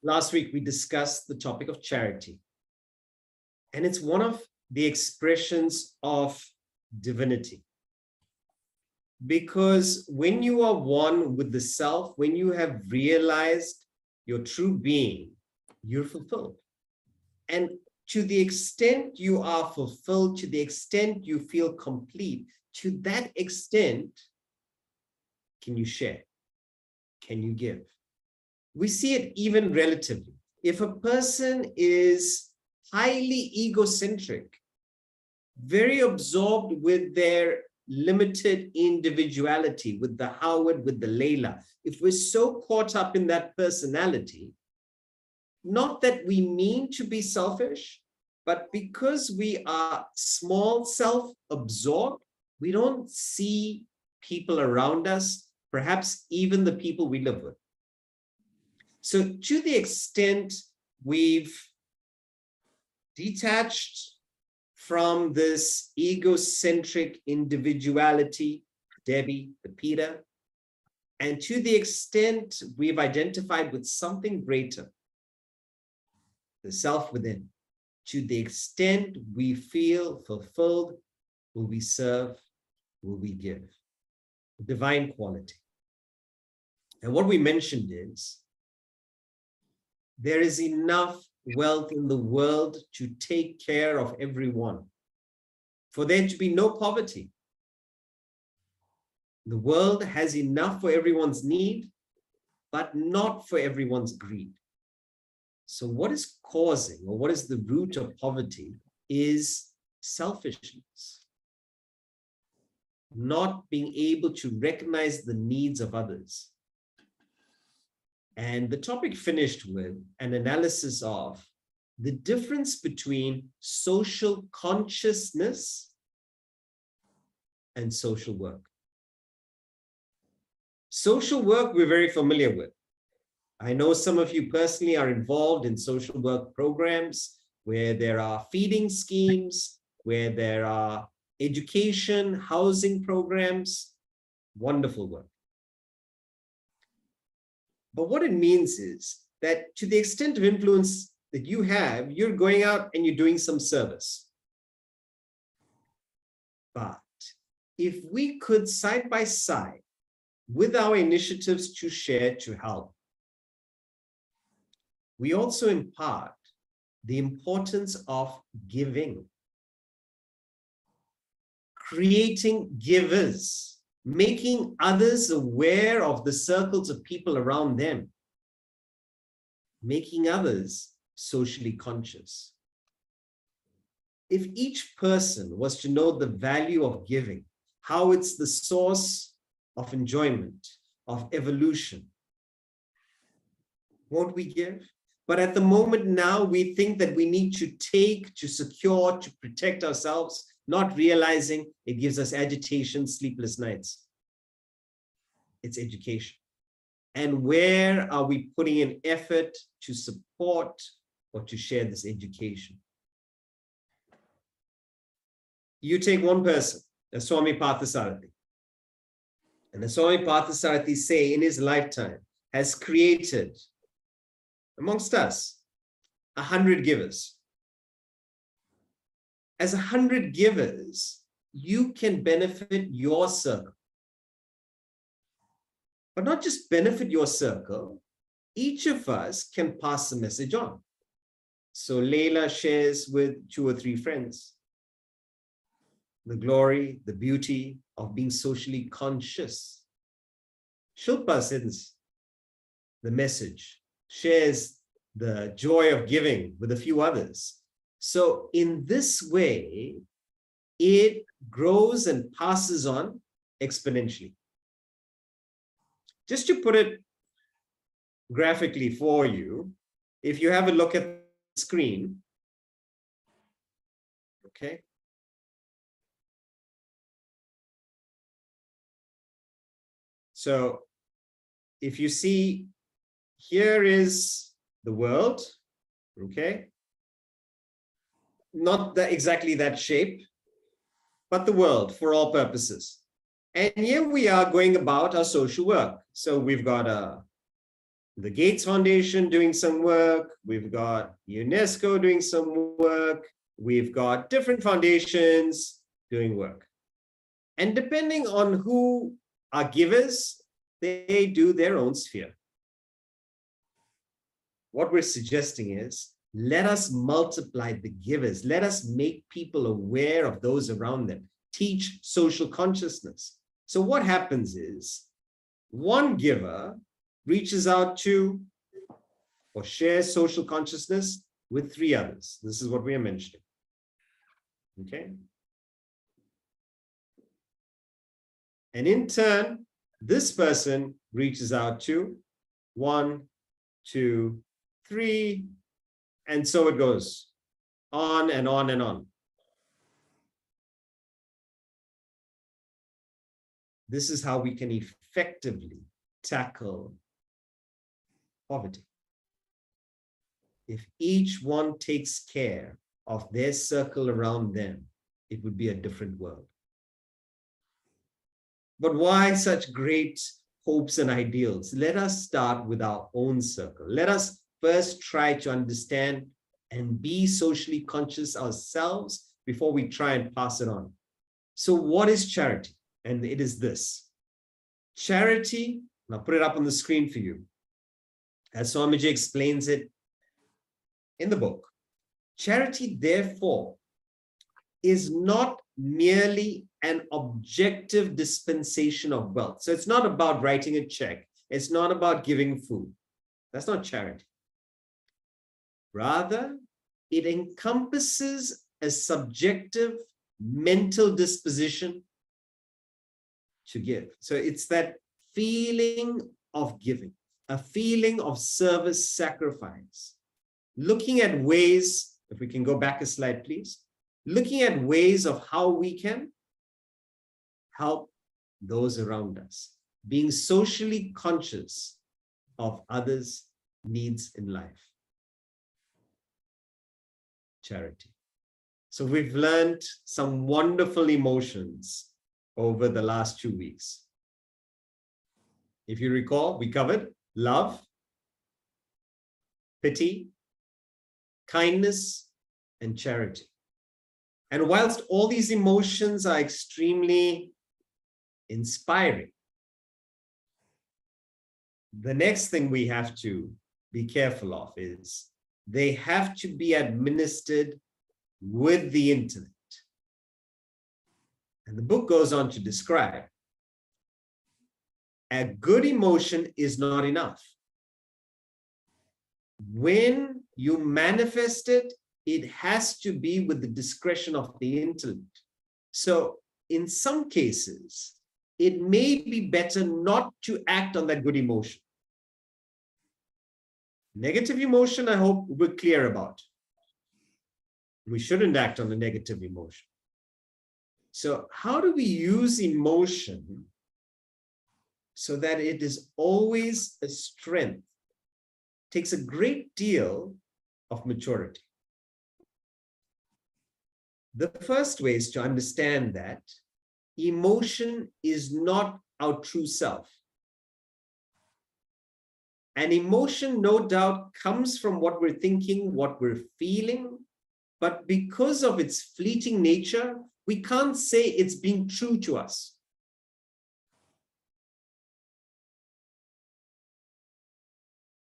Last week, we discussed the topic of charity. And it's one of the expressions of divinity. Because when you are one with the self, when you have realized your true being, you're fulfilled. And to the extent you are fulfilled, to the extent you feel complete, to that extent, can you share? Can you give? We see it even relatively. If a person is highly egocentric, very absorbed with their limited individuality, with the Howard, with the Layla, if we're so caught up in that personality, not that we mean to be selfish, but because we are small self-absorbed, we don't see people around us, perhaps even the people we live with. So to the extent we've detached from this egocentric individuality, Debbie, the Peter, and to the extent we've identified with something greater, the self within, to the extent we feel fulfilled, will we serve, will we give? Divine quality. And what we mentioned is, there is enough wealth in the world to take care of everyone, for there to be no poverty. The world has enough for everyone's need, but not for everyone's greed. So what is causing, or what is the root of poverty, is selfishness. Not being able to recognize the needs of others. And the topic finished with an analysis of the difference between social consciousness and social work. Social work we're very familiar with. I know some of you personally are involved in social work programs where there are feeding schemes, where there are education, housing programs, wonderful work. But what it means is that to the extent of influence that you have, you're going out and you're doing some service. But if we could side by side with our initiatives to share, to help, we also impart the importance of giving, creating givers, making others aware of the circles of people around them, making others socially conscious. If each person was to know the value of giving, how it's the source of enjoyment, of evolution, won't we give? But at the moment now, we think that we need to take, to secure, to protect ourselves, not realizing it gives us agitation, sleepless nights. It's education. And where are we putting in effort to support or to share this education? You take one person, a Swami Parthasarathy. And the Swami Parthasarathy say in his lifetime has created amongst us 100 givers. As 100 givers, you can benefit your circle. But not just benefit your circle, each of us can pass the message on. So Layla shares with 2 or 3 friends the glory, the beauty of being socially conscious. Shilpa sends the message, shares the joy of giving with a few others. So in this way, it grows and passes on exponentially. Just to put it graphically for you, if you have a look at the screen, okay? So if you see, here is the world, okay? Not exactly that shape, but the world for all purposes. And here we are going about our social work. So we've got a the Gates Foundation doing some work. We've got UNESCO doing some work. We've got different foundations doing work. And depending on who are givers, they do their own sphere. What we're suggesting is, let us multiply the givers. Let us make people aware of those around them. Teach social consciousness. So what happens is, one giver reaches out to or shares social consciousness with 3 others. This is what we are mentioning. Okay? And in turn, this person reaches out to 1, 2, 3, and so it goes on and on and on. This is how we can effectively tackle poverty. If each one takes care of their circle around them, it would be a different world. But why such great hopes and ideals? Let us start with our own circle. Let us first try to understand and be socially conscious ourselves before we try and pass it on. So what is charity? And it is this. Charity, and I'll put it up on the screen for you, as Swamiji explains it in the book. Charity, therefore, is not merely an objective dispensation of wealth. So it's not about writing a check. It's not about giving food. That's not charity. Rather, it encompasses a subjective mental disposition to give. So it's that feeling of giving, a feeling of service, sacrifice, looking at ways, if we can go back a slide, please, looking at ways of how we can help those around us, being socially conscious of others' needs in life. Charity. So we've learned some wonderful emotions over the last 2 weeks. If you recall, we covered love, pity, kindness, and charity. And whilst all these emotions are extremely inspiring, the next thing we have to be careful of is they have to be administered with the intellect. And the book goes on to describe a good emotion is not enough. When you manifest it, it has to be with the discretion of the intellect. So in some cases, it may be better not to act on that good emotion. Negative emotion, I hope we're clear about. We shouldn't act on a negative emotion. So how do we use emotion so that it is always a strength? It takes a great deal of maturity. The first way is to understand that emotion is not our true self. And emotion, no doubt, comes from what we're thinking, what we're feeling, but because of its fleeting nature, we can't say it's being true to us.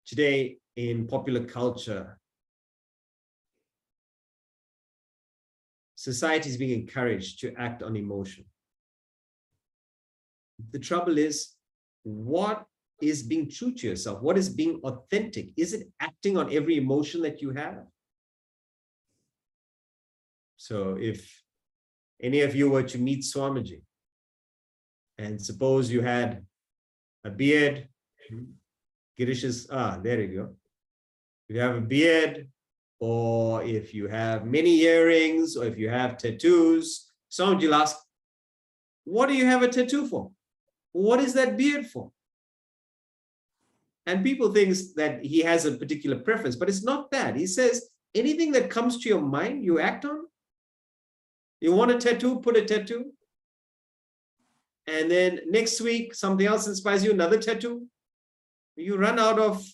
Today, in popular culture, society is being encouraged to act on emotion. The trouble is, what is being true to yourself? What is being authentic? Is it acting on every emotion that you have? So if any of you were to meet Swamiji, and suppose you had a beard, Girish is, there you go. If you have a beard, or if you have many earrings, or if you have tattoos, Swamiji will ask, what do you have a tattoo for? What is that beard for? And people think that he has a particular preference, but it's not that. He says, anything that comes to your mind, you act on. You want a tattoo, put a tattoo. And then next week, something else inspires you, another tattoo. You run out of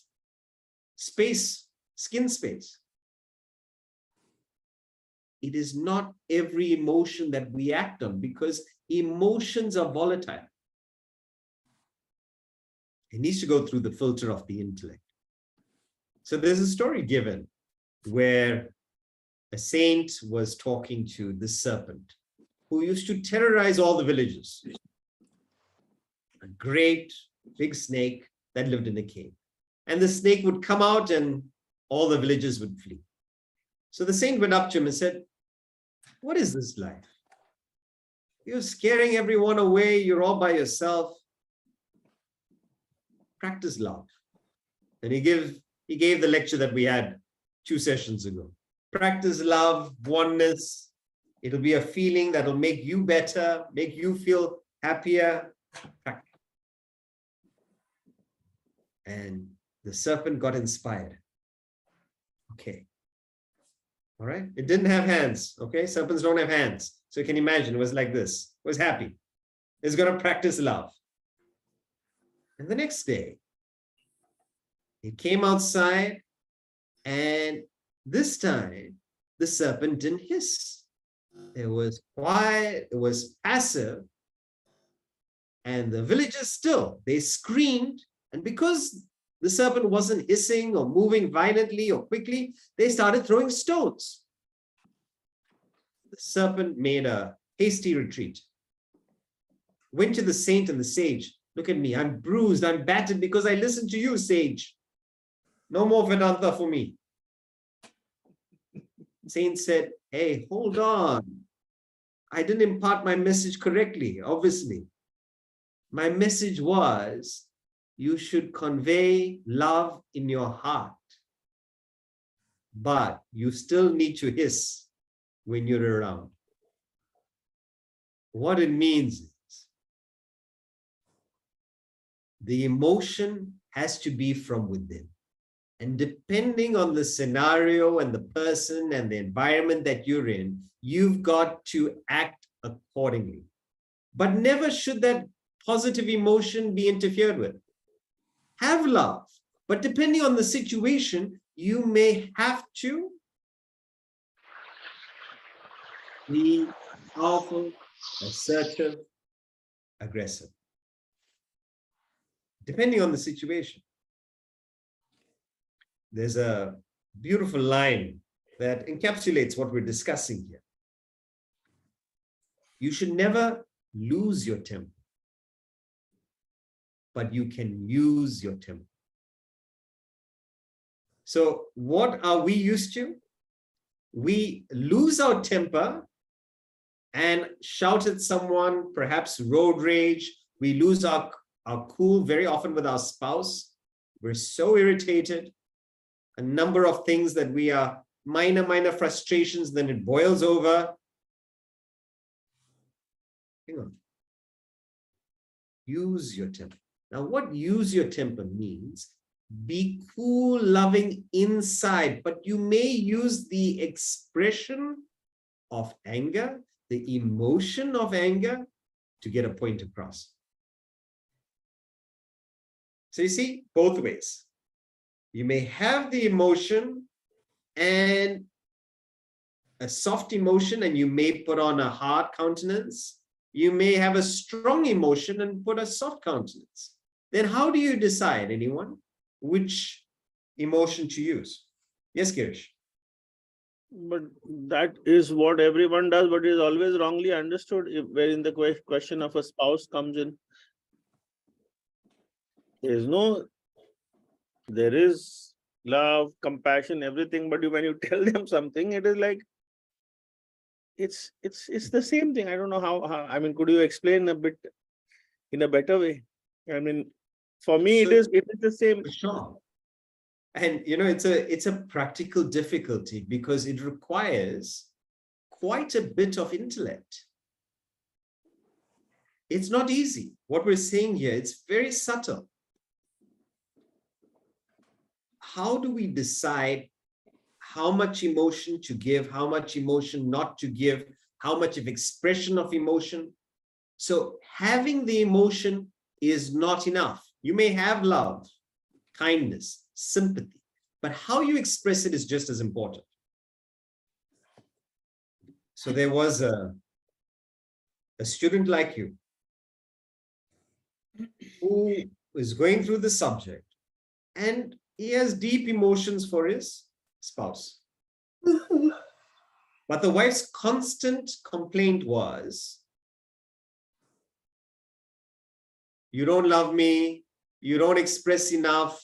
space, skin space. It is not every emotion that we act on, because emotions are volatile. It needs to go through the filter of the intellect. So there's a story given where a saint was talking to the serpent who used to terrorize all the villages. A great big snake that lived in a cave. And the snake would come out and all the villagers would flee. So the saint went up to him and said, "What is this life? You're scaring everyone away. You're all by yourself. Practice love." And he gave the lecture that we had 2 sessions ago. Practice love, oneness. It'll be a feeling that'll make you better, make you feel happier. And the serpent got inspired. Okay. All right. It didn't have hands. Okay. Serpents don't have hands. So you can imagine it was like this. It was happy. It's going to practice love. And the next day, it came outside, and this time the serpent didn't hiss. It was quiet. It was passive. And the villagers still, they screamed. And because the serpent wasn't hissing or moving violently or quickly, they started throwing stones. The serpent made a hasty retreat. Went to the saint and the sage. "Look at me, I'm bruised, I'm battered because I listened to you, sage. No more Vedanta for me." Saint said, "Hey, hold on. I didn't impart my message correctly, obviously. My message was, you should convey love in your heart, but you still need to hiss when you're around." What it means is the emotion has to be from within. And depending on the scenario and the person and the environment that you're in, you've got to act accordingly. But never should that positive emotion be interfered with. Have love, but depending on the situation, you may have to be powerful, assertive, aggressive, depending on the situation. There's a beautiful line that encapsulates what we're discussing here. You should never lose your temper, but you can use your temper. So what are we used to? We lose our temper and shout at someone, perhaps road rage. We lose our cool very often with our spouse. We're so irritated. A number of things that we are minor frustrations, then it boils over. Hang on. Use your temper. Now, what use your temper means? Be cool, loving inside, but you may use the expression of anger, the emotion of anger, to get a point across. So you see, both ways. You may have the emotion and a soft emotion, and you may put on a hard countenance. You may have a strong emotion and put a soft countenance. Then how do you decide, anyone, which emotion to use? Yes, Girish. But that is what everyone does, but is always wrongly understood. Wherein the question of a spouse comes in, there is love, compassion, everything. But when you tell them something, it is like it's the same thing. I don't know how. I mean, could you explain a bit in a better way? I mean, for me, it is the same. Sure. And it's a practical difficulty because it requires quite a bit of intellect. It's not easy. What we're saying here, it's very subtle. How do we decide how much emotion to give, how much emotion not to give, how much of expression of emotion? So having the emotion is not enough. You may have love, kindness, sympathy, but how you express it is just as important. So there was a student like you who is going through the subject, and he has deep emotions for his spouse. But the wife's constant complaint was, you don't love me, you don't express enough,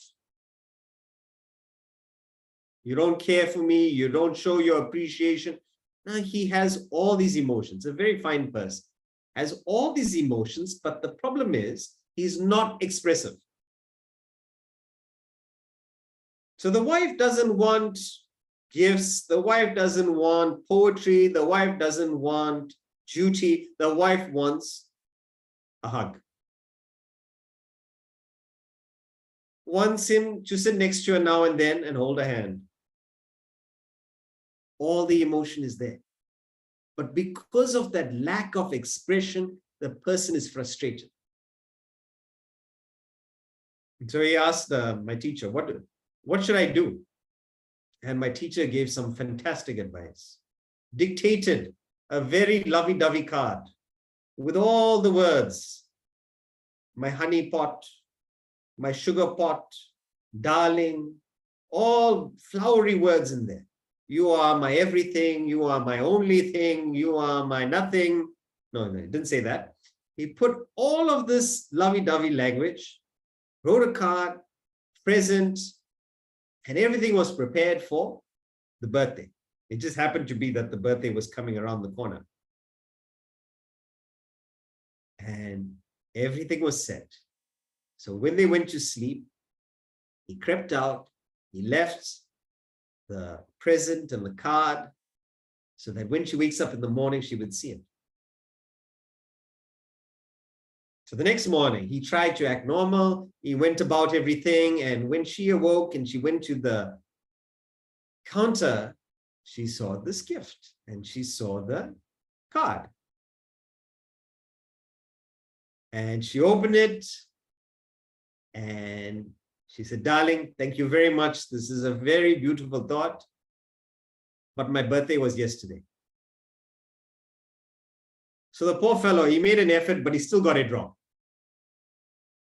you don't care for me, you don't show your appreciation. Now he has all these emotions, a very fine person, has all these emotions, but the problem is he's not expressive. So the wife doesn't want gifts, the wife doesn't want poetry, the wife doesn't want duty, the wife wants a hug. Wants him to sit next to her now and then and hold her hand. All the emotion is there. But because of that lack of expression, the person is frustrated. And so he asked my teacher, what should I do? And my teacher gave some fantastic advice. Dictated a very lovey-dovey card with all the words. My honey pot, my sugar pot, darling, all flowery words in there. You are my everything, you are my only thing, you are my nothing. No, he didn't say that. He put all of this lovey-dovey language, wrote a card, present, and everything was prepared for the birthday. It just happened to be that the birthday was coming around the corner. And everything was set. So when they went to sleep, he crept out, he left the present and the card so that when she wakes up in the morning, she would see it. So the next morning, he tried to act normal. He went about everything. And when she awoke and she went to the counter, she saw this gift and she saw the card. And she opened it and she said, darling, thank you very much. This is a very beautiful thought. But my birthday was yesterday. So the poor fellow, he made an effort, but he still got it wrong.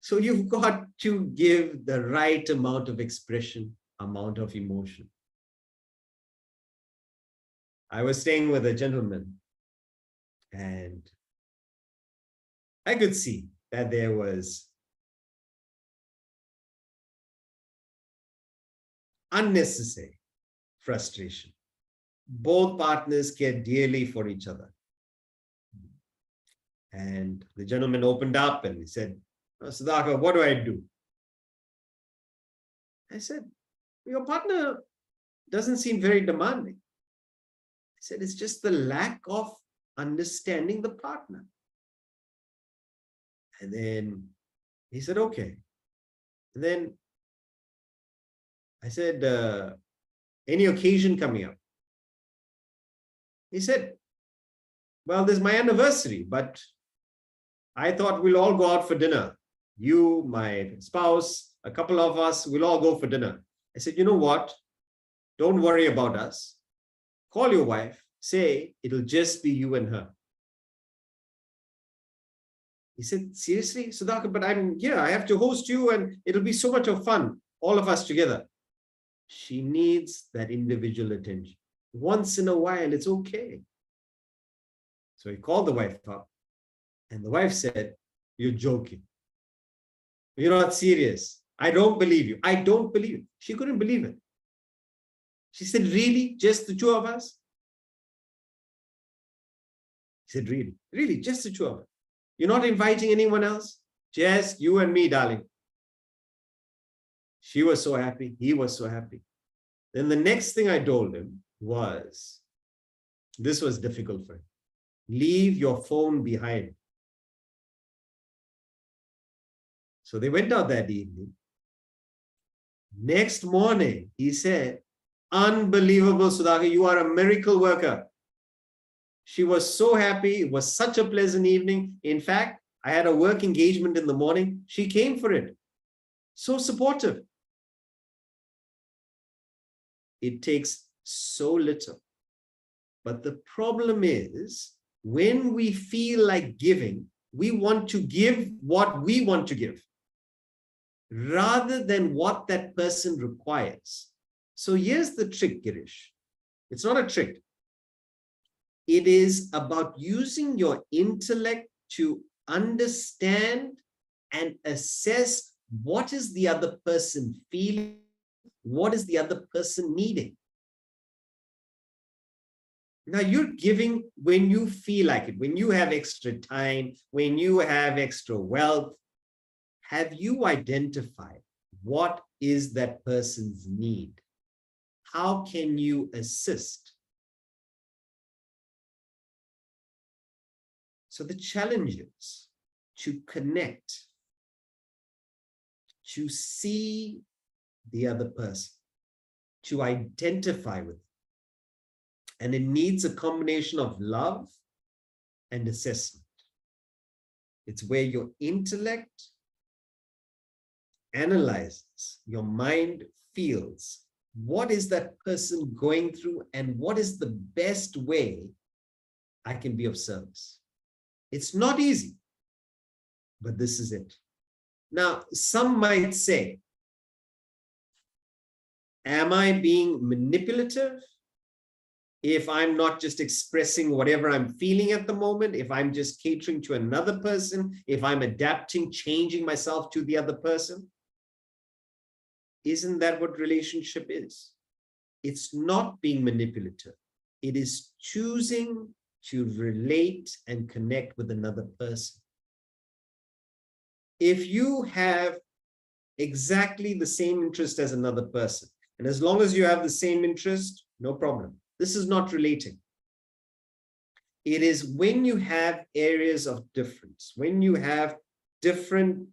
So you've got to give the right amount of expression, amount of emotion. I was staying with a gentleman and I could see that there was unnecessary frustration. Both partners care dearly for each other. And the gentleman opened up and he said, oh, Sudhakar, what do I do? I said, your partner doesn't seem very demanding. I said, it's just the lack of understanding the partner. And then he said, okay. And then I said, any occasion coming up? He said, well, this is my anniversary, but I thought we'll all go out for dinner. You, my spouse, a couple of us, we'll all go for dinner. I said, you know what? Don't worry about us. Call your wife, say it'll just be you and her. He said, seriously, Sudhakar, but I'm here. I have to host you and it'll be so much of fun, all of us together. She needs that individual attention. Once in a while, it's okay. So he called the wife up and the wife said, you're joking. You're not serious. I don't believe you. I don't believe you. She couldn't believe it. She said, really? Just the two of us? He said, really? Really? Just the two of us? You're not inviting anyone else? Just you and me, darling. She was so happy. He was so happy. Then the next thing I told him was, this was difficult for him. Leave your phone behind. So they went out that evening. Next morning, he said, unbelievable, Sudhakar, you are a miracle worker. She was so happy. It was such a pleasant evening. In fact, I had a work engagement in the morning. She came for it. So supportive. it takes so little. But the problem is, when we feel like giving, we want to give what we want to give, rather than what that person requires. So here's the trick, Girish. It's not a trick. It is about using your intellect to understand and assess what is the other person feeling, what is the other person needing. Now, you're giving when you feel like it, when you have extra time, when you have extra wealth. Have you identified what is that person's need? How can you assist? So the challenge is to connect, to see the other person, to identify with them. And it needs a combination of love and assessment. It's where your intellect analyzes, your mind feels, what is that person going through and what is the best way I can be of service. It's not easy, but this is it. Now, some might say, am I being manipulative if I'm not just expressing whatever I'm feeling at the moment, if I'm just catering to another person, if I'm adapting, changing myself to the other person? Isn't that what relationship is? It's not being manipulative. It is choosing to relate and connect with another person. If you have exactly the same interest as another person, and as long as you have the same interest, no problem. This is not relating. It is when you have areas of difference, when you have different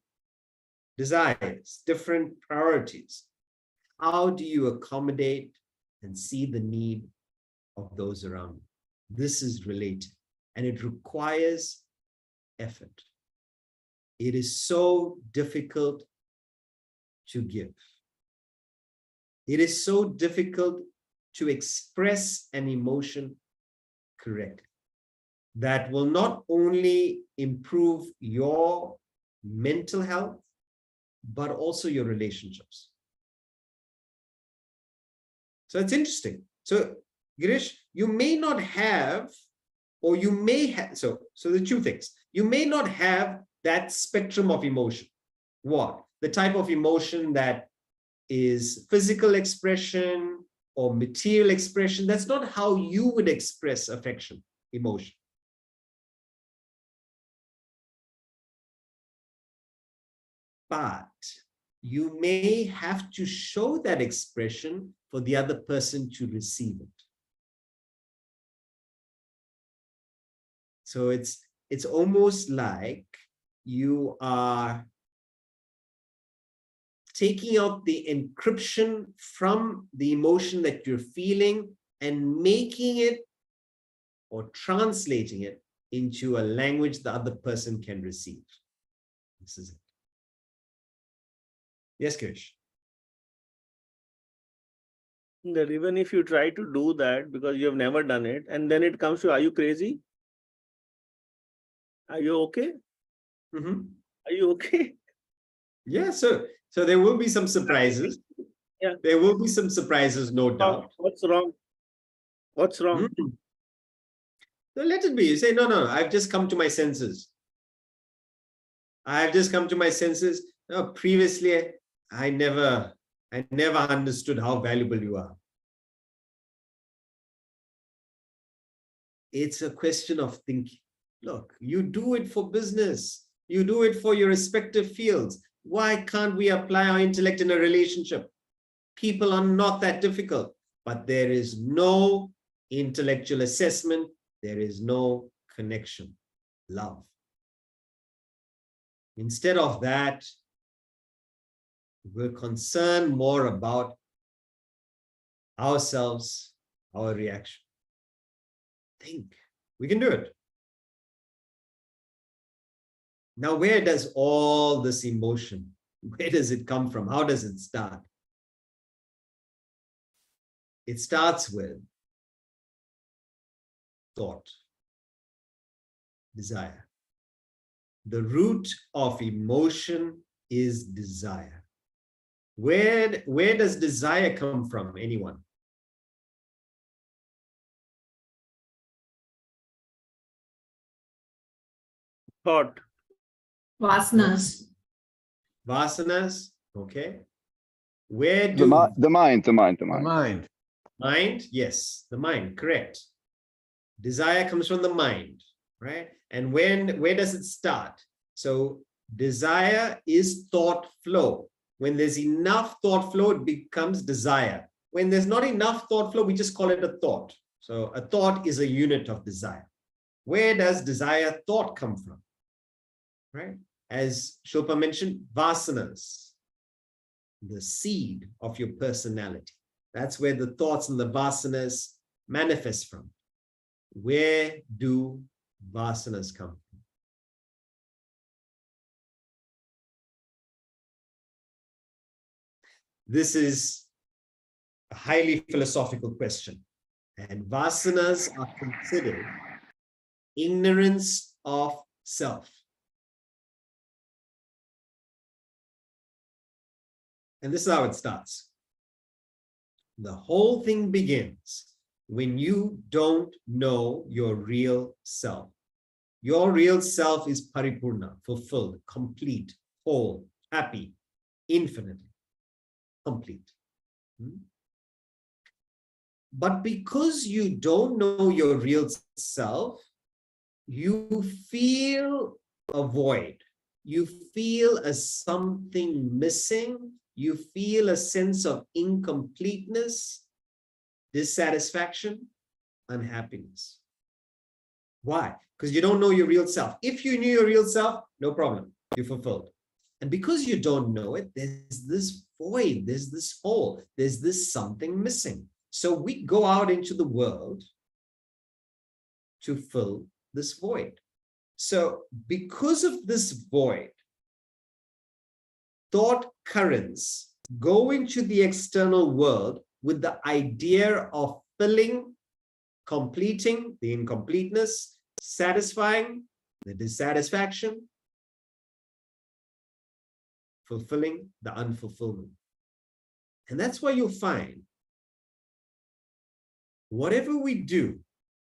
desires, different priorities, how do you accommodate and see the need of those around you? This is related, and it requires effort. It is so difficult to give. It is so difficult to express an emotion correctly. That will not only improve your mental health, but also your relationships. So it's interesting. So, Girish, you may not have, or you may have, so the two things. You may not have that spectrum of emotion. What? The type of emotion that is physical expression or material expression. That's not how you would express affection, emotion. But you may have to show that expression for the other person to receive it. So it's almost like you are taking out the encryption from the emotion that you're feeling and making it or translating it into a language the other person can receive. This is it. Yes, Krish. That even if you try to do that because you have never done it, and then it comes to, are you crazy? Are you okay? Mm-hmm. Are you okay? Yeah, so there will be some surprises. Yeah. There will be some surprises, no doubt. What's wrong? What's wrong? Mm-hmm. So let it be. You say, no, I've just come to my senses. I've just come to my senses. No, previously, I never understood how valuable you are. It's a question of thinking. Look, you do it for business. You do it for your respective fields. Why can't we apply our intellect in a relationship? People are not that difficult, but there is no intellectual assessment. There is no connection, love. Instead of that, we're concerned more about ourselves, our reaction. Think, we can do it. Now, where does all this emotion, where does it come from? How does it start? It starts with thought, desire. The root of emotion is desire. Where does desire come from? Anyone? Thought. Vasanas. Vasanas, okay. Where The do mind. The mind. mind? Yes, the mind, correct. Desire comes from the mind, right? And where does it start? So desire is thought flow. When there's enough thought flow, it becomes desire. When there's not enough thought flow, we just call it a thought. So a thought is a unit of desire. Where does desire thought come from? Right? As Shilpa mentioned, vasanas, the seed of your personality. That's where the thoughts and the vasanas manifest from. Where do vasanas come from? This is a highly philosophical question. And vasanas are considered ignorance of self. And this is how it starts. The whole thing begins when you don't know your real self. Your real self is paripurna, fulfilled, complete, whole, happy, infinitely complete. But because you don't know your real self, you feel a void. You feel a something missing. You feel a sense of incompleteness, dissatisfaction, unhappiness. Why? Because you don't know your real self. If you knew your real self, no problem, you're fulfilled. And because you don't know it, there's this void, there's this hole, there's this something missing. So we go out into the world to fill this void. So because of this void, thought currents go into the external world with the idea of filling, completing the incompleteness, satisfying the dissatisfaction, fulfilling the unfulfillment. And that's why you'll find whatever we do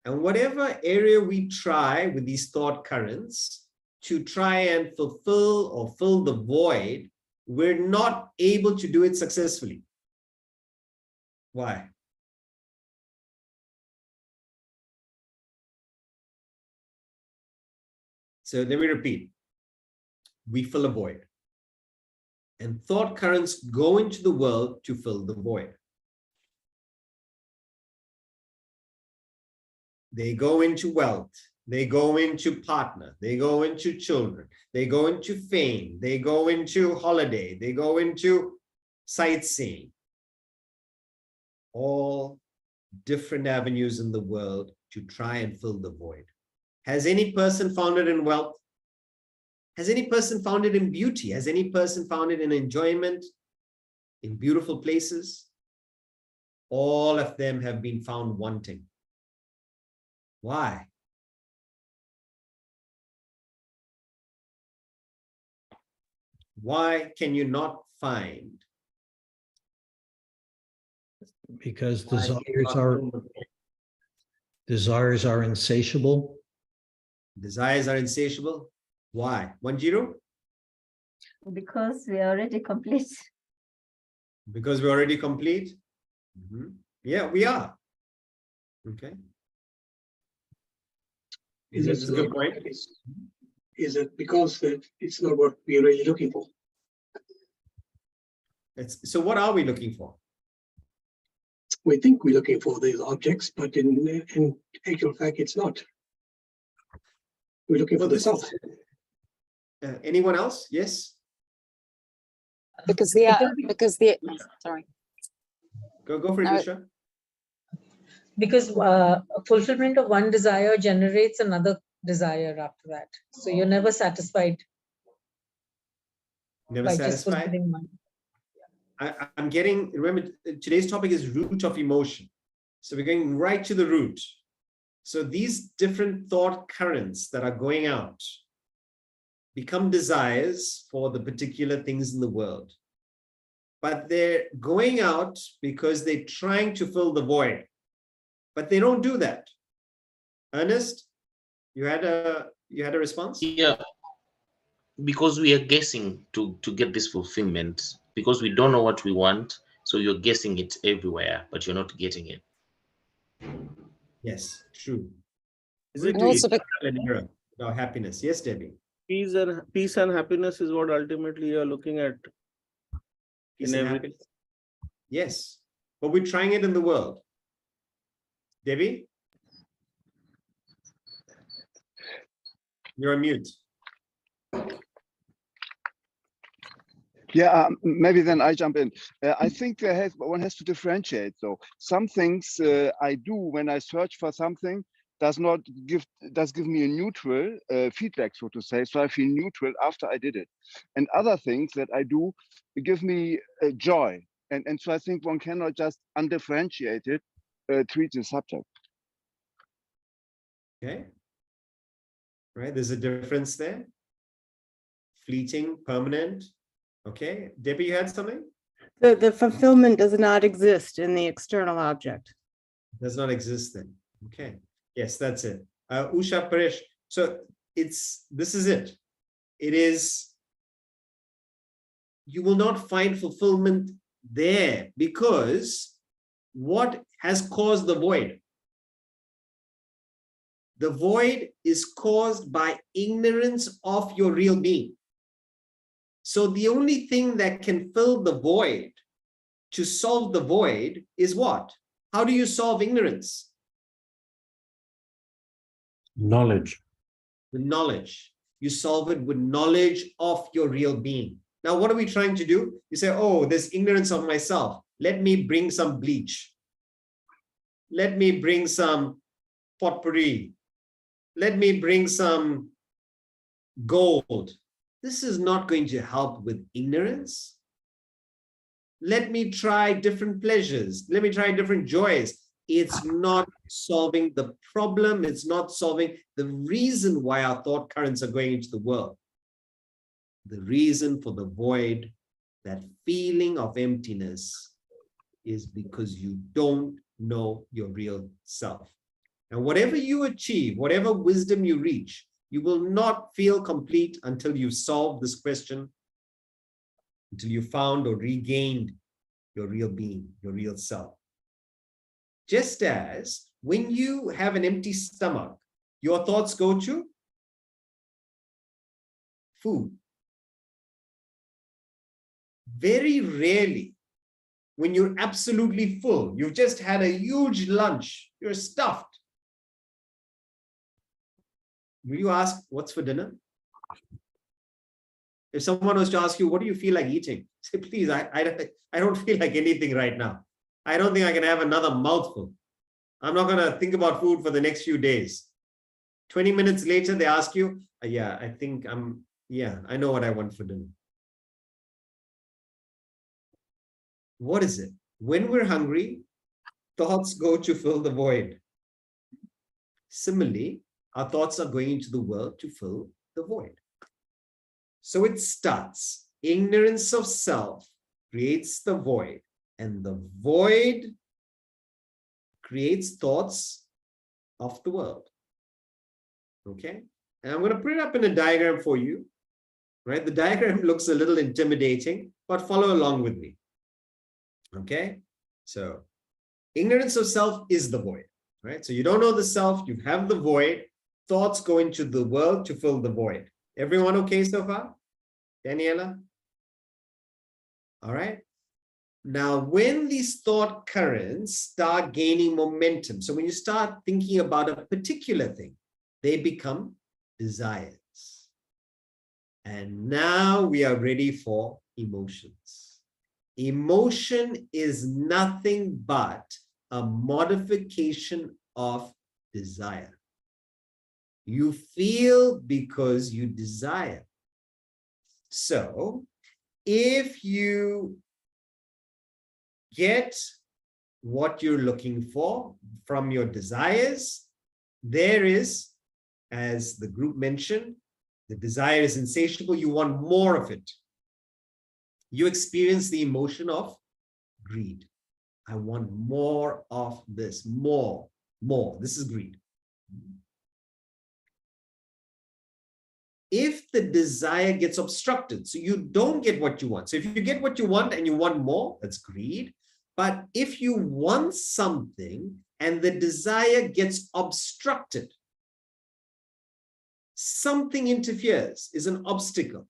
and whatever area we try with these thought currents to try and fulfill or fill the void, we're not able to do it successfully. Why? So let me repeat. We fill a void. And thought currents go into the world to fill the void. They go into wealth. They go into partner. They go into children. They go into fame. They go into holiday. They go into sightseeing. All different avenues in the world to try and fill the void. Has any person found it in wealth? Has any person found it in beauty? Has any person found it in enjoyment, in beautiful places? All of them have been found wanting. Why? Why can you not find? Because desires are insatiable. Desires are insatiable. Why? 10? Because we are already complete. Because we're already complete? Yeah, we are. Okay. Is This is a good point. Is it because that it's not what we're really looking for? So what are we looking for? We think we're looking for these objects, but in actual fact, it's not. We're looking for the self. Anyone else? Yes? Because sorry. Go for it, Nisha. Because fulfillment of one desire generates another desire after that. So you're never satisfied. Never by just satisfied? fulfilling one. I'm getting, remember, today's topic is root of emotion. So we're going right to the root. So these different thought currents that are going out become desires for the particular things in the world. But they're going out because they're trying to fill the void. But they don't do that. Ernest, you had a response? Yeah, because we are guessing to get this fulfillment, because we don't know what we want, so you're guessing it everywhere, but you're not getting it. Yes, true. Is We're it And also doing an era about happiness. Yes, Debbie. peace and happiness is what ultimately you're looking at Peace in and everything? happiness. Yes, but we're trying it in the world. Debbie? You're on mute. Yeah, maybe then I jump in. I think one has to differentiate. So some things I do when I search for something does give me a neutral feedback, so to say. So I feel neutral after I did it, and other things that I do give me joy. And so I think one cannot just undifferentiate it, treat the subject. Okay. Right, there's a difference there. Fleeting, permanent. Okay. Debbie, you had something? The fulfillment does not exist in the external object. Does not exist then. Okay. Yes, that's it. Usha Paresh. So this is it. It is, you will not find fulfillment there because what has caused the void? The void is caused by ignorance of your real being. So the only thing that can fill the void, to solve the void, is what? How do you solve ignorance? Knowledge. With knowledge. You solve it with knowledge of your real being. Now, what are we trying to do? You say, oh, there's ignorance of myself. Let me bring some bleach. Let me bring some potpourri. Let me bring some gold. This is not going to help with ignorance. Let me try different pleasures. Let me try different joys. It's not solving the problem. It's not solving the reason why our thought currents are going into the world. The reason for the void, that feeling of emptiness, is because you don't know your real self. And whatever you achieve, whatever wisdom you reach, you will not feel complete until you've solved this question, until you found or regained your real being, your real self. Just as when you have an empty stomach, your thoughts go to food. Very rarely, when you're absolutely full, you've just had a huge lunch, you're stuffed. Will you ask, what's for dinner? If someone was to ask you, what do you feel like eating? Say, please, I don't feel like anything right now. I don't think I can have another mouthful. I'm not going to think about food for the next few days. 20 minutes later, they ask you, yeah, I know what I want for dinner. What is it? When we're hungry, thoughts go to fill the void. Similarly, our thoughts are going into the world to fill the void. So it starts. Ignorance of self creates the void, and the void creates thoughts of the world. Okay? And I'm going to put it up in a diagram for you. Right? The diagram looks a little intimidating, but follow along with me. Okay? So ignorance of self is the void. Right? So you don't know the self, you have the void. Thoughts go into the world to fill the void. Everyone okay so far? Daniela? All right. Now, when these thought currents start gaining momentum, so when you start thinking about a particular thing, they become desires. And now we are ready for emotions. Emotion is nothing but a modification of desire. You feel because you desire. So if you get what you're looking for from your desires, there is, as the group mentioned, the desire is insatiable. You want more of it. You experience the emotion of greed. I want more of this, more. This is greed. If the desire gets obstructed, so you don't get what you want. So if you get what you want and you want more, that's greed. But if you want something and the desire gets obstructed, something interferes, is an obstacle,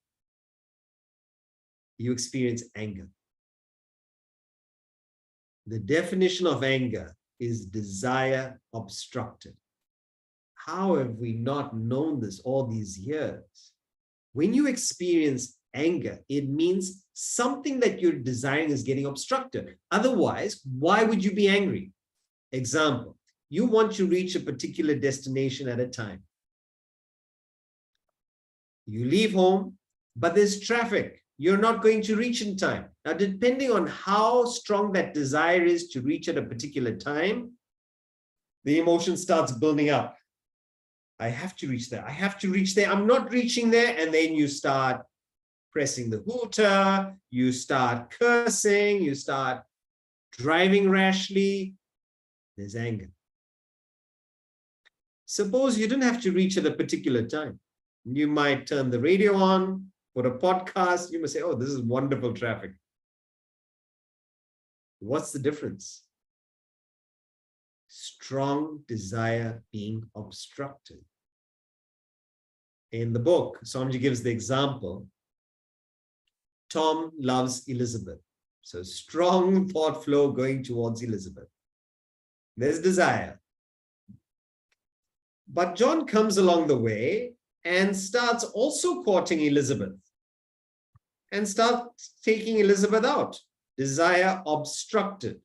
you experience anger. The definition of anger is desire obstructed. How have we not known this all these years? When you experience anger, it means something that you're desiring is getting obstructed. Otherwise, why would you be angry? Example, you want to reach a particular destination at a time. You leave home, but there's traffic. You're not going to reach in time. Now, depending on how strong that desire is to reach at a particular time, the emotion starts building up. I have to reach there. I have to reach there. I'm not reaching there. And then you start pressing the hooter. You start cursing. You start driving rashly. There's anger. Suppose you didn't have to reach at a particular time. You might turn the radio on, put a podcast. You must say, oh, this is wonderful traffic. What's the difference? Strong desire being obstructed. In the book, Swami gives the example, Tom loves Elizabeth. So strong thought flow going towards Elizabeth. There's desire. But John comes along the way and starts also courting Elizabeth and starts taking Elizabeth out. Desire obstructed.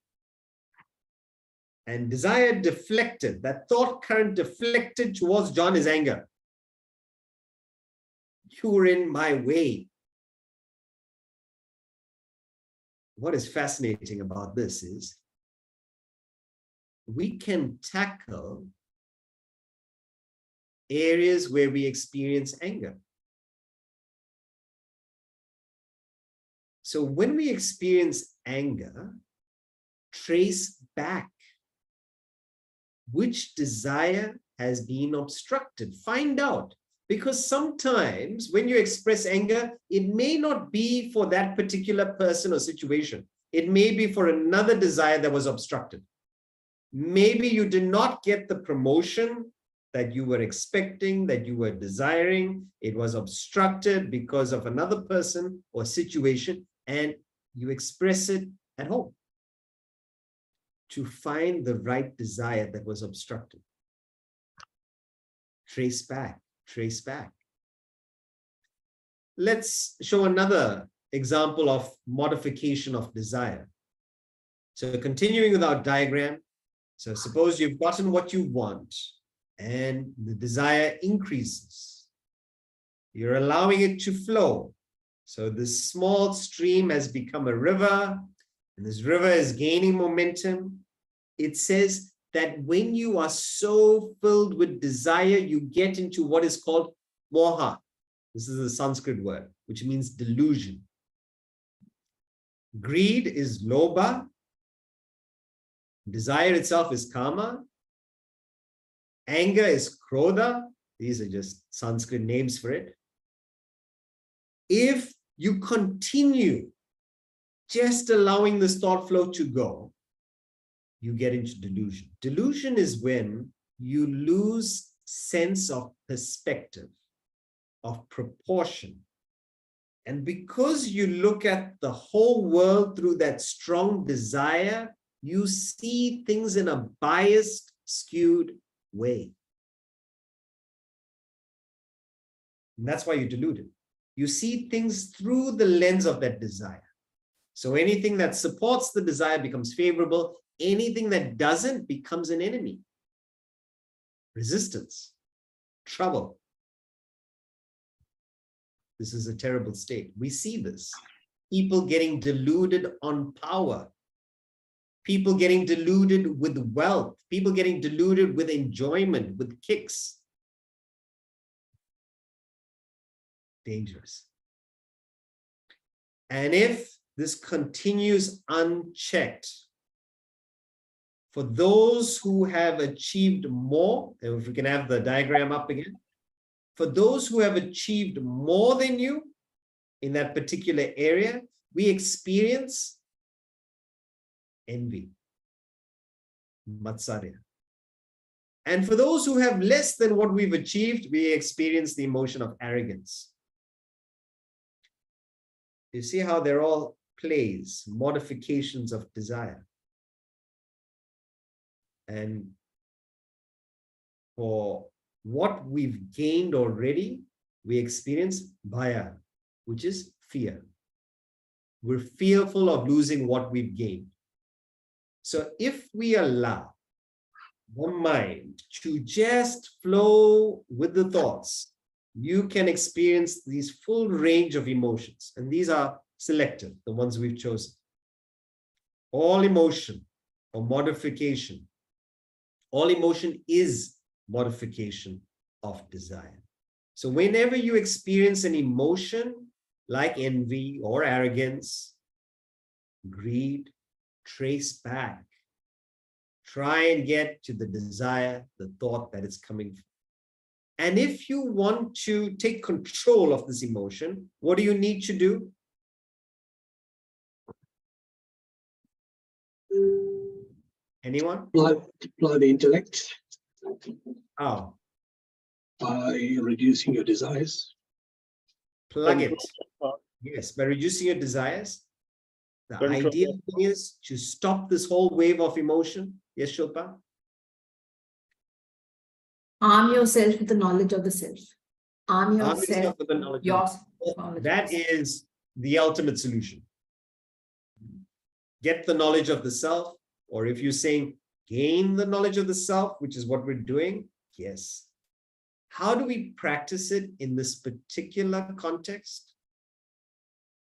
And desire deflected, that thought current deflected towards John is anger. You're in my way. What is fascinating about this is we can tackle areas where we experience anger. So when we experience anger, trace back which desire has been obstructed. Find out, because sometimes when you express anger, it may not be for that particular person or situation. It may be for another desire that was obstructed. Maybe you did not get the promotion that you were expecting, that you were desiring. It was obstructed because of another person or situation, and you express it at home to find the right desire that was obstructed. Trace back, trace back. Let's show another example of modification of desire. So continuing with our diagram, so suppose you've gotten what you want and the desire increases. You're allowing it to flow. So this small stream has become a river, and this river is gaining momentum. It says that when you are so filled with desire, you get into what is called moha. This is a Sanskrit word, which means delusion. Greed is lobha. Desire itself is kama. Anger is krodha. These are just Sanskrit names for it. If you continue just allowing this thought flow to go, you get into delusion. Delusion is when you lose sense of perspective, of proportion. And because you look at the whole world through that strong desire, you see things in a biased, skewed way. And that's why you're deluded. You see things through the lens of that desire. So anything that supports the desire becomes favorable. Anything that doesn't becomes an enemy. Resistance, trouble. This is a terrible state. We see this. People getting deluded on power. people getting deluded with wealth, people getting deluded with enjoyment, with kicks. Dangerous. And if this continues unchecked, for those who have achieved more, and if we can have the diagram up again, for those who have achieved more than you in that particular area, we experience envy, matsarya. And for those who have less than what we've achieved, we experience the emotion of arrogance. You see how they're all plays, modifications of desire. And for what we've gained already, we experience bhaya, which is fear. We're fearful of losing what we've gained. So if we allow the mind to just flow with the thoughts, you can experience these full range of emotions. And these are selective, the ones we've chosen. All emotion or modification, all emotion is modification of desire. So whenever you experience an emotion like envy or arrogance, greed, trace back. Try and get to the desire, the thought that is coming from. And if you want to take control of this emotion, what do you need to do? Anyone? Apply the intellect. How? By reducing your desires. Plug it. Yes, by reducing your desires. The ideal thing is to stop this whole wave of emotion. Yes, Shilpa? Arm yourself with the knowledge of the self. Arm yourself with the knowledge of that is the ultimate solution. Get the knowledge of the self, or if you're saying gain the knowledge of the self, which is what we're doing, yes. How do we practice it in this particular context?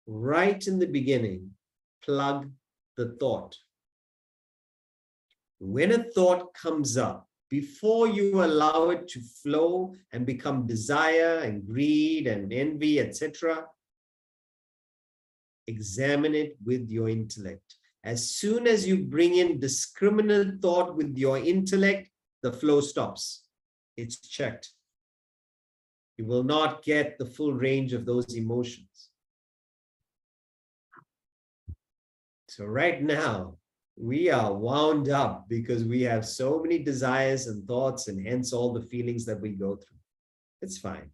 Right in the beginning, plug the thought. When a thought comes up, before you allow it to flow and become desire and greed and envy, etc., examine it with your intellect. As soon as you bring in discriminate thought with your intellect, the flow stops. It's checked. You will not get the full range of those emotions. So right now, we are wound up because we have so many desires and thoughts and hence all the feelings that we go through. It's fine.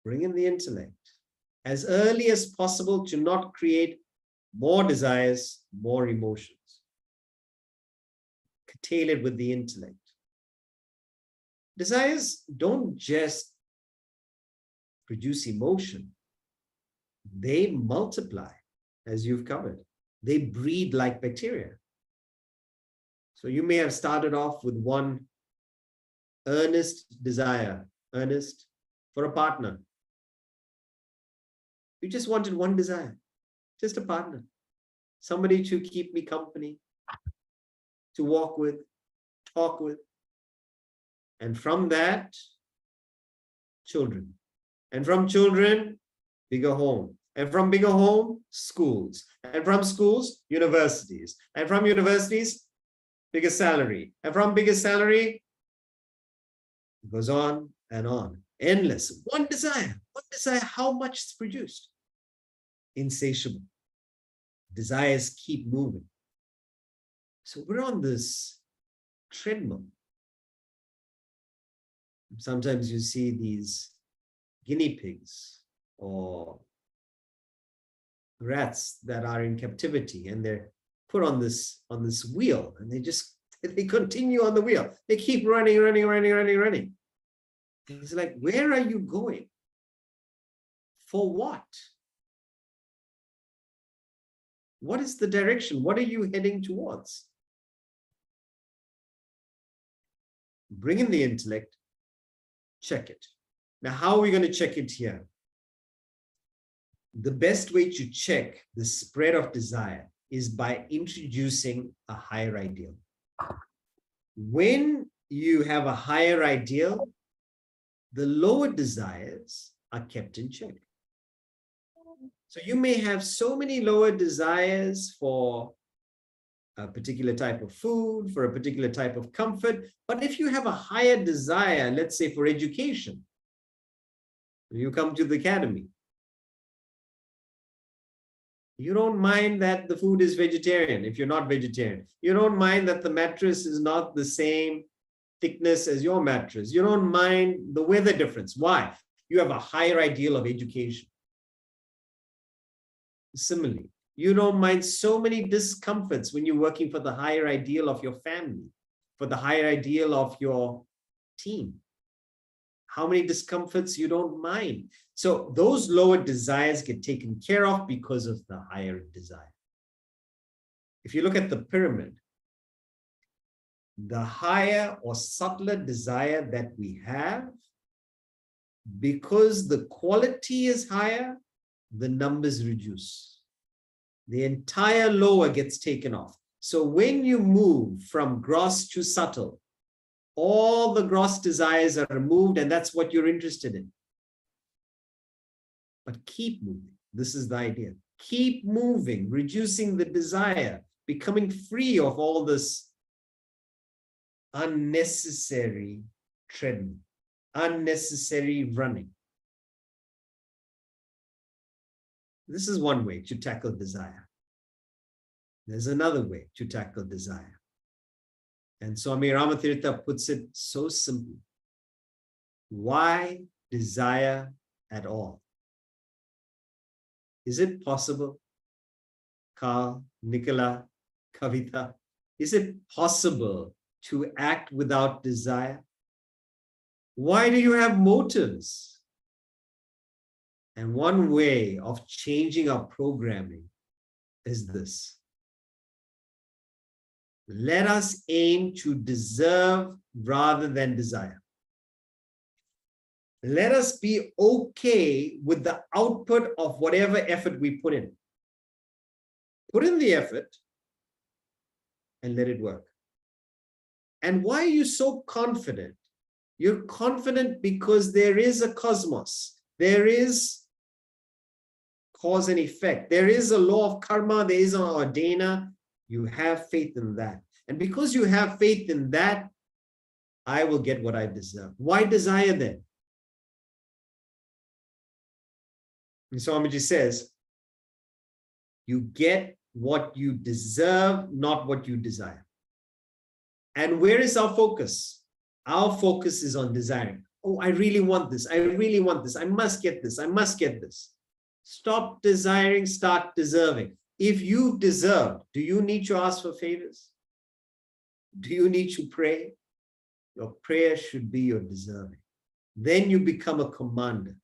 Bring in the intellect as early as possible to not create more desires, more emotions. Curtail it with the intellect. Desires don't just produce emotion. They multiply, as you've covered. They breed like bacteria. So you may have started off with one earnest desire, earnest for a partner. You just wanted one desire, just a partner, somebody to keep me company, to walk with, talk with. And from that, children. And from children, bigger home. And from bigger home, schools. And from schools, universities. And from universities, bigger salary. And from bigger salary, it goes on and on. Endless. One desire, how much is produced? Insatiable. Desires keep moving. So we're on this treadmill. Sometimes you see these guinea pigs or rats that are in captivity and they're put on this wheel and they continue on the wheel. They keep running. It's like, where are you going? For what? What is the direction? What are you heading towards? Bring in the intellect, check it. Now, how are we going to check it here? The best way to check the spread of desire is by introducing a higher ideal. When you have a higher ideal, the lower desires are kept in check. So you may have so many lower desires for a particular type of food, for a particular type of comfort, but if you have a higher desire, let's say for education, you come to the academy, you don't mind that the food is vegetarian if you're not vegetarian. You don't mind that the mattress is not the same thickness as your mattress. You don't mind the weather difference. Why? You have a higher ideal of education. Similarly, you don't mind so many discomforts when you're working for the higher ideal of your family, for the higher ideal of your team. How many discomforts you don't mind. So those lower desires get taken care of because of the higher desire. If you look at the pyramid, the higher or subtler desire that we have, because the quality is higher, the numbers reduce. The entire lower gets taken off. So when you move from gross to subtle, all the gross desires are removed, and that's what you're interested in. But keep moving. This is the idea. Keep moving, reducing the desire, becoming free of all this unnecessary treadmill, unnecessary running. This is one way to tackle desire. There's another way to tackle desire. And Swami Ramatirtha puts it so simply. Why desire at all? Is it possible, Carl, Nicola, Kavita, is it possible to act without desire? Why do you have motives? And one way of changing our programming is this. Let us aim to deserve rather than desire. Let us be okay with the output of whatever effort we put in. Put in the effort and let it work. And why are you so confident? You're confident because there is a cosmos. There is cause and effect. There is a law of karma. There is an ordena. You have faith in that. And because you have faith in that, I will get what I deserve. Why desire then? And Swamiji says, you get what you deserve, not what you desire. And where is our focus? Our focus is on desiring. Oh, I really want this. I really want this. I must get this. I must get this. Stop desiring, start deserving. If you've deserved, do you need to ask for favors? Do you need to pray? Your prayer should be your deserving. Then you become a commander.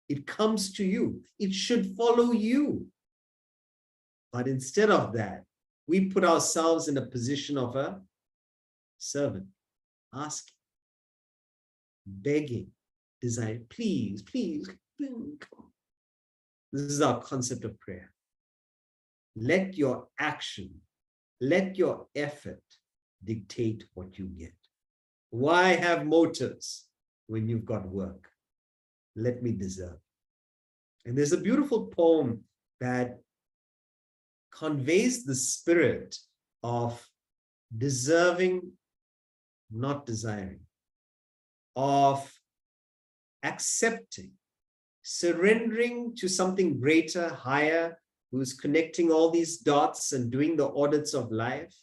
It comes to you. It should follow you. But instead of that, we put ourselves in a position of a servant, asking, begging, desiring, please, please, come. This is our concept of prayer. Let your action, let your effort dictate what you get. Why have motives when you've got work? Let me deserve. And there's a beautiful poem that conveys the spirit of deserving, not desiring, of accepting, surrendering to something greater, higher, who's connecting all these dots and doing the audits of life,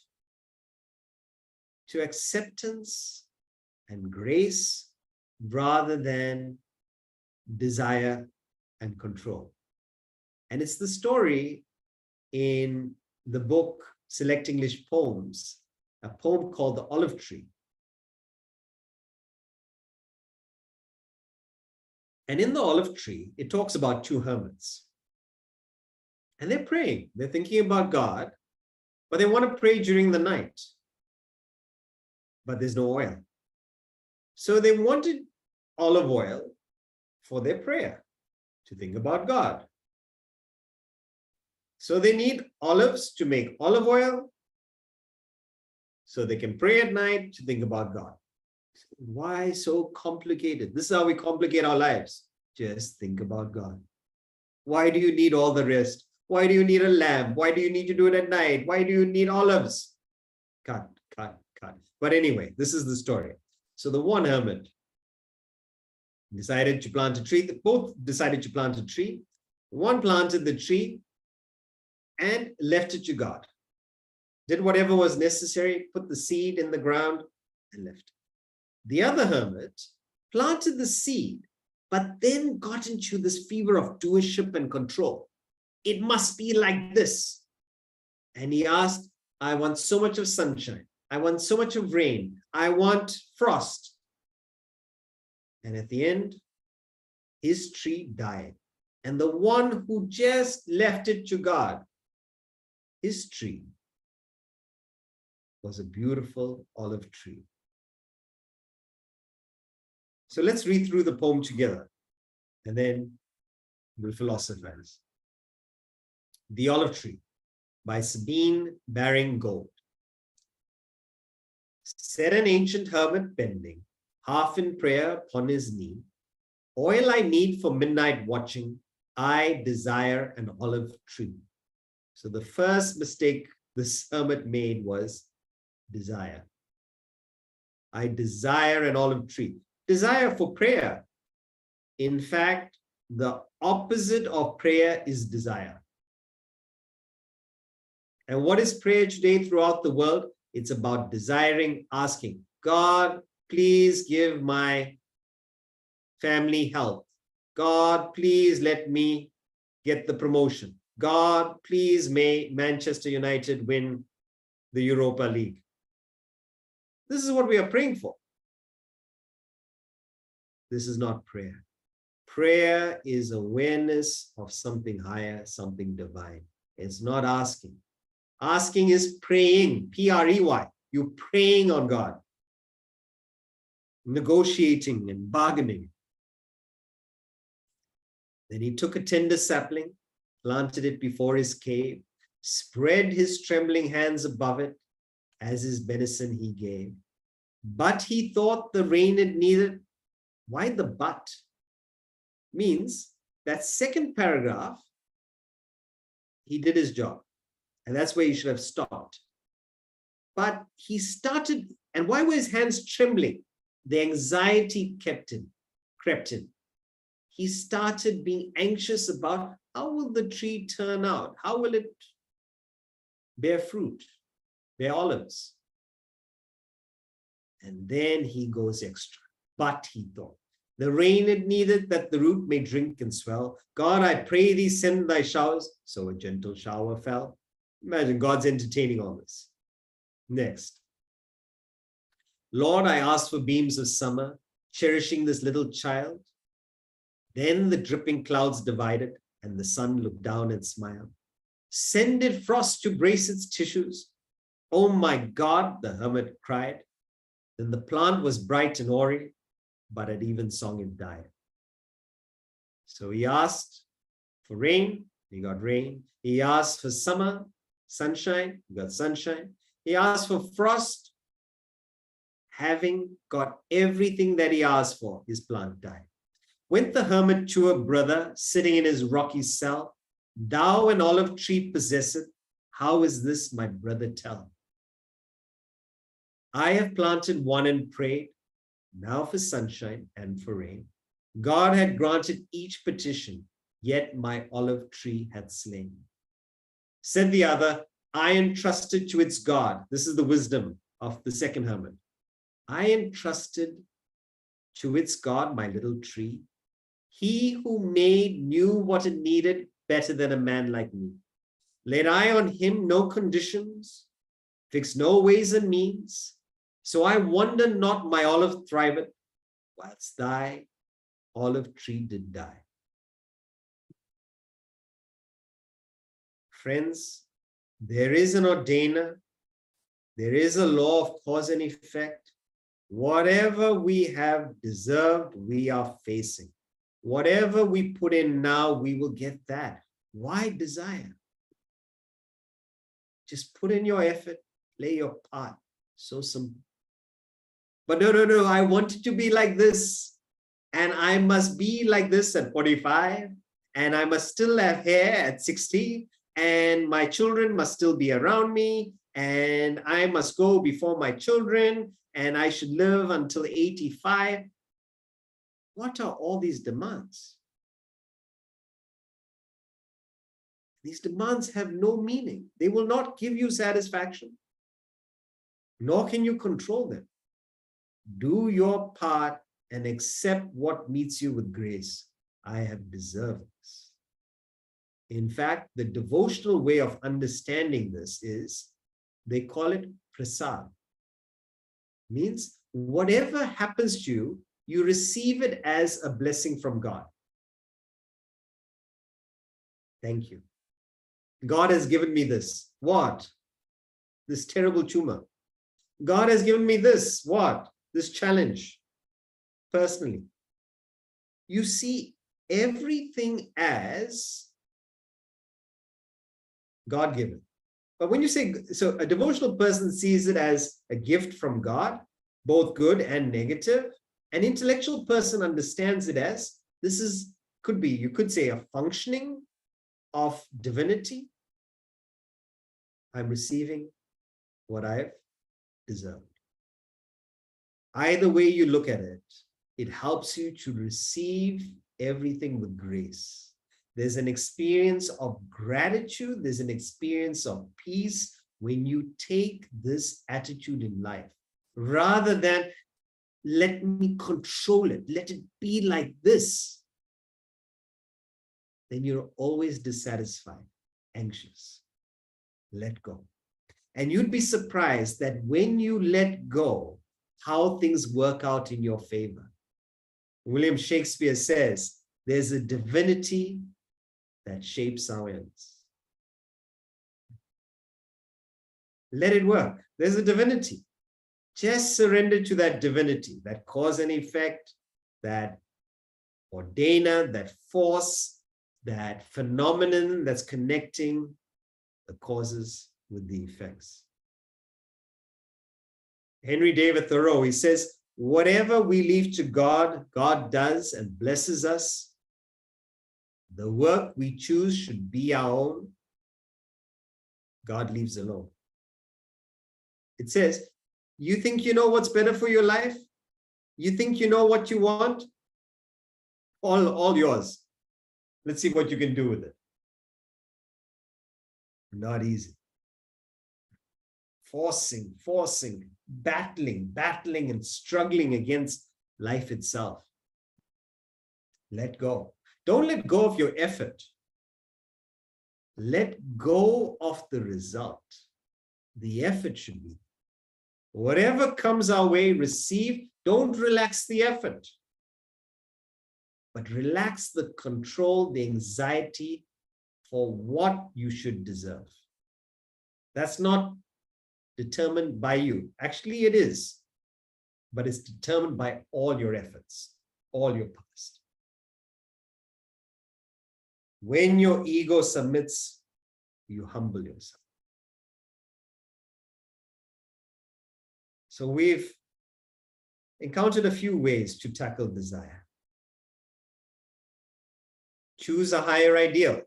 to acceptance and grace rather than desire and control. And it's the story in the book Select English Poems, a poem called The Olive Tree. And in the olive tree, it talks about two hermits. And they're praying. They're thinking about God, but they want to pray during the night. But there's no oil. So they wanted olive oil for their prayer, to think about God. So they need olives to make olive oil, so they can pray at night to think about God. Why so complicated? This is how we complicate our lives. Just think about God. Why do you need all the rest? Why do you need a lamb? Why do you need to do it at night? Why do you need olives? Cut. But anyway, this is the story. So the one hermit decided to plant a tree. Both decided to plant a tree. One planted the tree and left it to God. Did whatever was necessary, put the seed in the ground and left it. The other hermit planted the seed, but then got into this fever of doership and control. It must be like this. And he asked, I want so much of sunshine. I want so much of rain. I want frost. And at the end, his tree died. And the one who just left it to God, his tree was a beautiful olive tree. So let's read through the poem together, and then we'll philosophize. The Olive Tree by Sabine Baring-Gould. Said an ancient hermit bending, half in prayer upon his knee, oil I need for midnight watching, I desire an olive tree. So the first mistake this hermit made was desire. I desire an olive tree. Desire for prayer. In fact, the opposite of prayer is desire. And what is prayer today throughout the world? It's about desiring, asking, God, please give my family health. God, please let me get the promotion. God, please may Manchester United win the Europa League. This is what we are praying for. This is not prayer. Prayer is awareness of something higher, something divine. It's not asking. Asking is praying, P-R-E-Y. You're praying on God, negotiating and bargaining. Then he took a tender sapling, planted it before his cave, spread his trembling hands above it, as his benison he gave. But he thought the rain it needed. Why the but? Means that second paragraph, he did his job. And that's where he should have stopped. But he started, and why were his hands trembling? The anxiety crept in. He started being anxious about how will the tree turn out? How will it bear fruit, bear olives? And then he goes extra. But he thought, the rain it needed that the root may drink and swell. God, I pray thee, send thy showers. So a gentle shower fell. Imagine God's entertaining all this. Next. Lord, I ask for beams of summer, cherishing this little child. Then the dripping clouds divided, and the sun looked down and smiled. Send it frost to brace its tissues. Oh my God, the hermit cried. Then the plant was bright and hoary, but at even song it died. So he asked for rain, he got rain. He asked for summer, sunshine, he got sunshine. He asked for frost. Having got everything that he asked for, his plant died. Went the hermit to a brother sitting in his rocky cell. Thou an olive tree possesseth, how is this, my brother, tell? I have planted one and prayed, now for sunshine and for rain. God had granted each petition, yet my olive tree had slain. Said the other, I entrusted to its God. This is the wisdom of the second hermit. I entrusted to its God my little tree. He who made knew what it needed better than a man like me. Laid I on him no conditions, fixed no ways and means. So I wonder not my olive thriveth, whilst thy olive tree did die. Friends, there is an ordainer. There is a law of cause and effect. Whatever we have deserved, we are facing. Whatever we put in now, we will get that. Why desire? Just put in your effort, play your part. So simple. But no, I want it to be like this. And I must be like this at 45. And I must still have hair at 60. And my children must still be around me. And I must go before my children. And I should live until 85. What are all these demands? These demands have no meaning. They will not give you satisfaction, nor can you control them. Do your part and accept what meets you with grace. I have deserved this. In fact, the devotional way of understanding this is, they call it prasad. Means whatever happens to you, you receive it as a blessing from God. Thank you. God has given me this. What? This terrible tumor. God has given me this. What? This challenge. Personally. You see everything as God-given. But when you say, so a devotional person sees it as a gift from God, both good and negative. An intellectual person understands it as, this is, could be, you could say, a functioning of divinity. I'm receiving what I've deserved. Either way you look at it, it helps you to receive everything with grace. There's an experience of gratitude. There's an experience of peace when you take this attitude in life, rather than let me control it, let it be like this. Then you're always dissatisfied, anxious. Let go. And you'd be surprised that when you let go, how things work out in your favor. William Shakespeare says, there's a divinity that shapes our ends. Let it work. There's a divinity. Just surrender to that divinity, that cause and effect, that ordainer, that force, that phenomenon that's connecting the causes with the effects. Henry David Thoreau, he says, whatever we leave to God, God does and blesses us. The work we choose should be our own. God leaves alone. It says, you think you know what's better for your life? You think you know what you want? All yours. Let's see what you can do with it. Not easy. Forcing, battling and struggling against life itself. Let go. Don't let go of your effort. Let go of the result. The effort should be. Whatever comes our way, receive. Don't relax the effort, but relax the control, the anxiety for what you should deserve. That's not determined by you. Actually, it is, but it's determined by all your efforts, all your past. When your ego submits, you humble yourself. So we've encountered a few ways to tackle desire. Choose a higher ideal.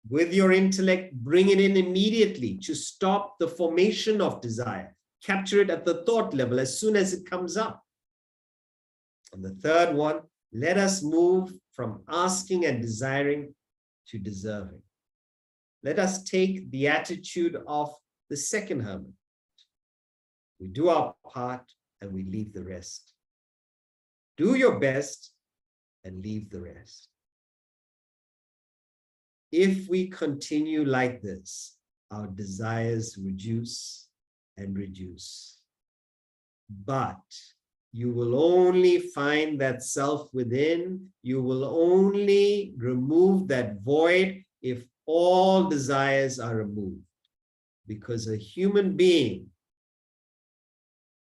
With your intellect, bring it in immediately to stop the formation of desire. Capture it at the thought level as soon as it comes up. And the third one, let us move from asking and desiring to deserving. Let us take the attitude of the second hermit. We do our part and we leave the rest. Do your best and leave the rest. If we continue like this, our desires reduce and reduce. But you will only find that self within. You will only remove that void if all desires are removed. Because a human being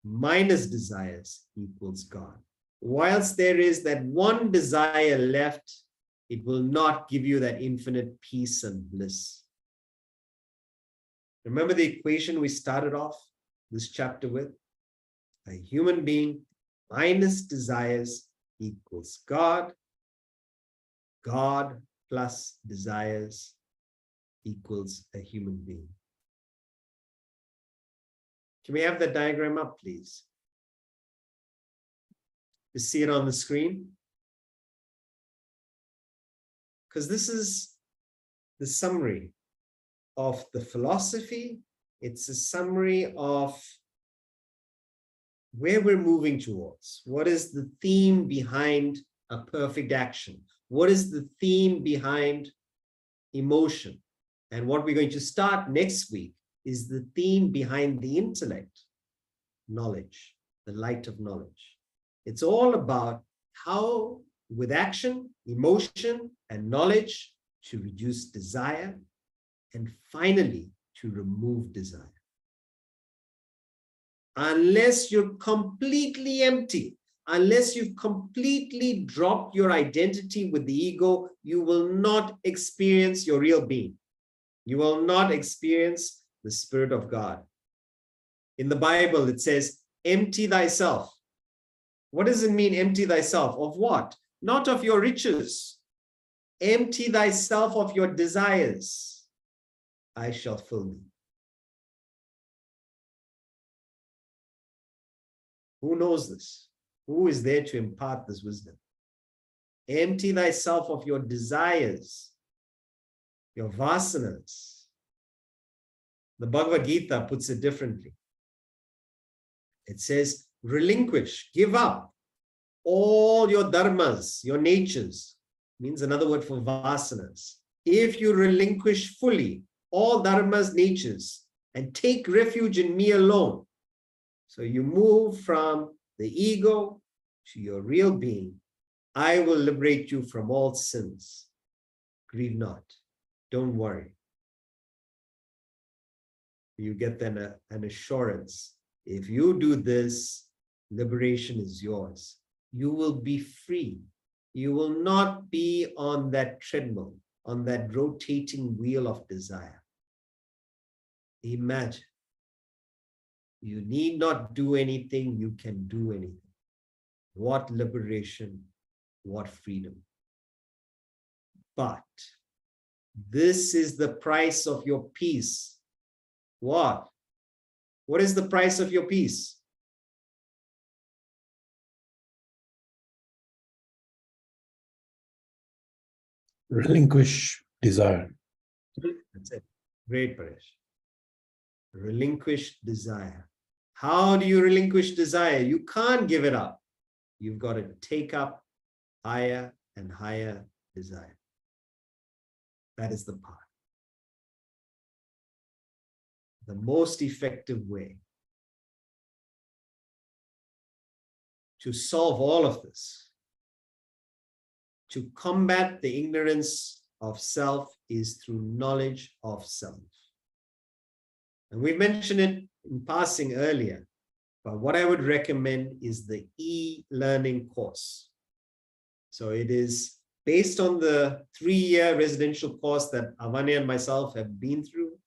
minus desires equals God. Whilst there is that one desire left, it will not give you that infinite peace and bliss. Remember the equation we started off this chapter with? A human being minus desires equals God. God plus desires equals a human being. Can we have that diagram up, please? You see it on the screen? Because this is the summary of the philosophy. It's a summary of where we're moving towards. What is the theme behind a perfect action? What is the theme behind emotion? And what we're going to start next week is the theme behind the intellect, knowledge, the light of knowledge. It's all about how, with action, emotion, and knowledge, to reduce desire, and finally, to remove desire. Unless you're completely empty, unless you've completely dropped your identity with the ego, you will not experience your real being. You will not experience the Spirit of God. In the Bible, it says, empty thyself. What does it mean, empty thyself? Of what? Not of your riches. Empty thyself of your desires. I shall fill thee. Who knows this? Who is there to impart this wisdom? Empty thyself of your desires, your vasanas. The Bhagavad Gita puts it differently. It says, relinquish, give up all your dharmas, your natures. Means another word for vasanas. If you relinquish fully all dharmas, natures, and take refuge in me alone, so you move from the ego to your real being, I will liberate you from all sins. Grieve not. Don't worry. You get then an assurance. If you do this, liberation is yours. You will be free. You will not be on that treadmill, on that rotating wheel of desire. Imagine. You need not do anything, you can do anything. What liberation, what freedom. But this is the price of your peace. What? What is the price of your peace? Relinquish desire. That's it. Great, Paresh. Relinquish desire. How do you relinquish desire? You can't give it up. You've got to take up higher and higher desire. That is the path. The most effective way to solve all of this, to combat the ignorance of self, is through knowledge of self. And we mentioned it in passing earlier, but what I would recommend is the e-learning course. So it is based on the 3-year residential course that Avani and myself have been through,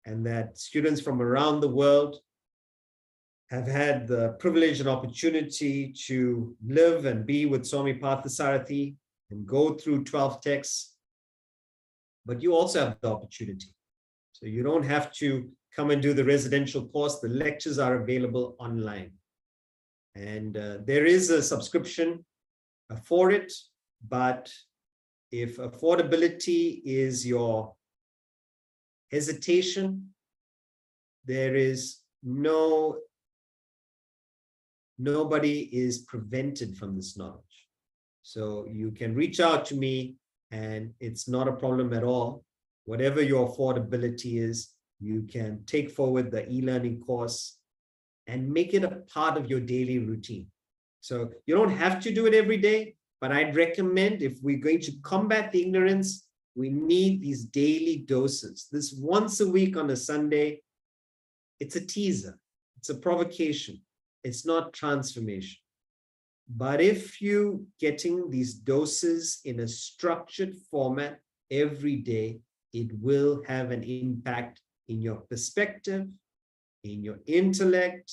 and that students from around the world have had the privilege and opportunity to live and be with Swami Parthasarathy and go through 12 texts. But you also have the opportunity. So you don't have to come and do the residential course. The lectures are available online. And there is a subscription for it, but if affordability is your hesitation, there is nobody is prevented from this knowledge. So you can reach out to me and it's not a problem at all. Whatever your affordability is, you can take forward the e-learning course and make it a part of your daily routine. So you don't have to do it every day, but I'd recommend, if we're going to combat the ignorance, we need these daily doses. This once a week on a Sunday, it's a teaser, it's a provocation, it's not transformation. But if you're getting these doses in a structured format every day, it will have an impact in your perspective, in your intellect,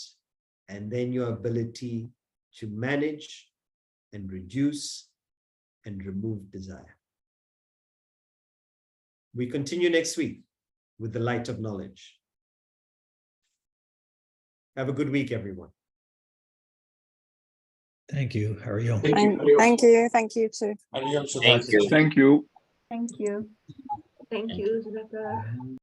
and then your ability to manage and reduce and remove desire. We continue next week with the light of knowledge. Have a good week, everyone. Thank you. Hari Om. Thank you. Hari Om. Thank you. Thank you too. Thank you. Thank you. Thank you. Thank you, Sudhakar.